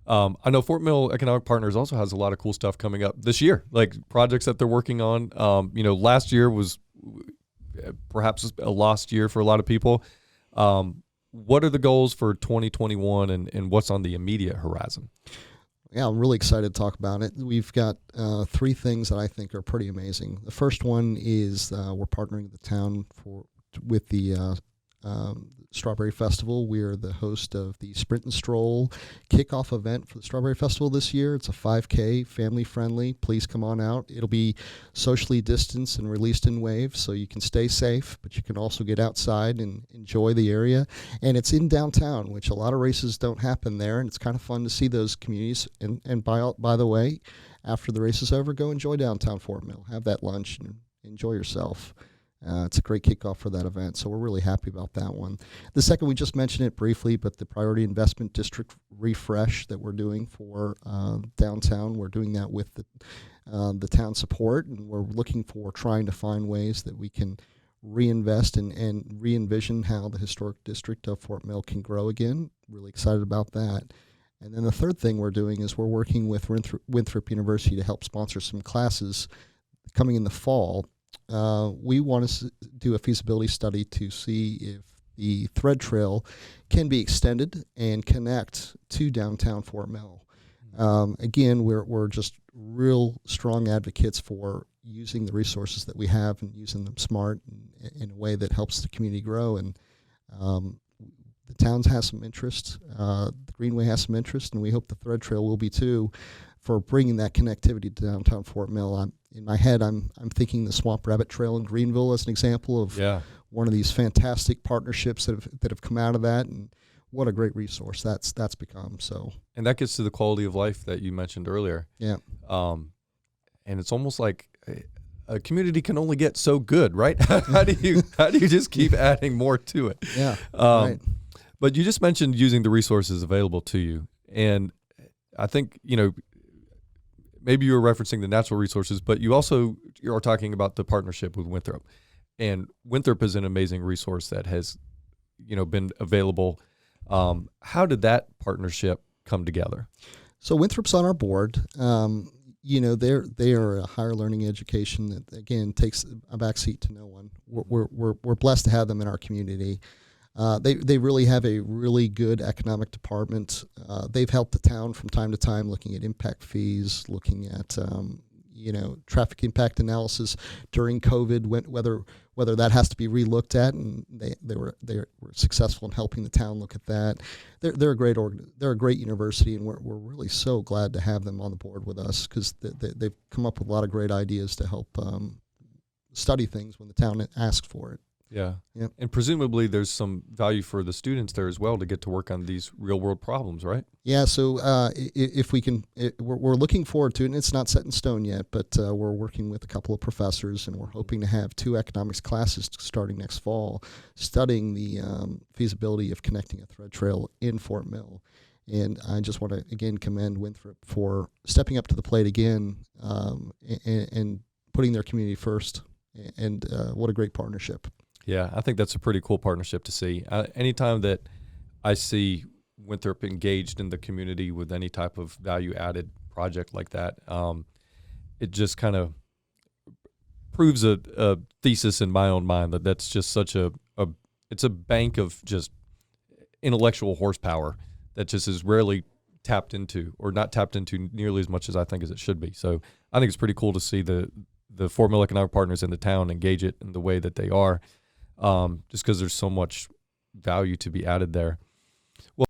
I know Fort Mill Economic Partners also has a lot of cool stuff coming up this year, like projects that they're working on. Last year was perhaps a lost year for a lot of people. What are the goals for 2021 and what's on the immediate horizon? Yeah, I'm really excited to talk about it. We've got three things that I think are pretty amazing. The first one is we're partnering with the town with the Strawberry Festival. We're the host of the Sprint and Stroll kickoff event for the Strawberry Festival this year. It's a 5K, family friendly. Please come on out. It'll be socially distanced and released in waves, so you can stay safe, but you can also get outside and enjoy the area. And it's in downtown, which a lot of races don't happen there, and it's kind of fun to see those communities. And by the way, after the race is over, go enjoy downtown Fort Mill. Have that lunch and enjoy yourself. It's a great kickoff for that event, so we're really happy about that one. The second, we just mentioned it briefly, but the Priority Investment District refresh that we're doing for downtown, we're doing that with the town support, and we're looking for trying to find ways that we can reinvest and re-envision how the historic district of Fort Mill can grow again. Really excited about that. And then the third thing we're doing is we're working with Winthrop University to help sponsor some classes coming in the fall. We want to do a feasibility study to see if the thread trail can be extended and connect to downtown Fort Mill. Again, we're just real strong advocates for using the resources that we have and using them smart and in a way that helps the community grow. And the town has some interest, the Greenway has some interest, and we hope the thread trail will be too, for bringing that connectivity to downtown Fort Mill. In my head, I'm thinking the Swamp Rabbit Trail in Greenville as an example of one of these fantastic partnerships that have come out of that, and what a great resource that's become. So, and that gets to the quality of life that you mentioned earlier. Yeah, and it's almost like a community can only get so good, right? how do you just keep adding more to it? Yeah, right. But you just mentioned using the resources available to you, and I think maybe you were referencing the natural resources, but you are talking about the partnership with Winthrop. And Winthrop is an amazing resource that has, been available. How did that partnership come together? So Winthrop's on our board. They are a higher learning education that, again, takes a backseat to no one. We're blessed to have them in our community. They really have a really good economic department. They've helped the town from time to time looking at impact fees, looking at traffic impact analysis during COVID, whether that has to be relooked at, and they were successful in helping the town look at that. They're a great university, and we're really so glad to have them on the board with us, because they've come up with a lot of great ideas to help study things when the town asks for it. Yeah. Yep. And presumably there's some value for the students there as well to get to work on these real world problems, right? Yeah. So if we can, we're looking forward to it, and it's not set in stone yet, but we're working with a couple of professors, and we're hoping to have 2 economics classes starting next fall, studying the feasibility of connecting a thread trail in Fort Mill. And I just want to, again, commend Winthrop for stepping up to the plate again, and putting their community first. And what a great partnership. Yeah, I think that's a pretty cool partnership to see. Anytime that I see Winthrop engaged in the community with any type of value-added project like that, it just kind of proves a thesis in my own mind that's just such it's a bank of just intellectual horsepower that just is rarely tapped into, or not tapped into nearly as much as I think as it should be. So I think it's pretty cool to see the Fort Mill Economic Partners in the town engage it in the way that they are, just because there's so much value to be added there. Well,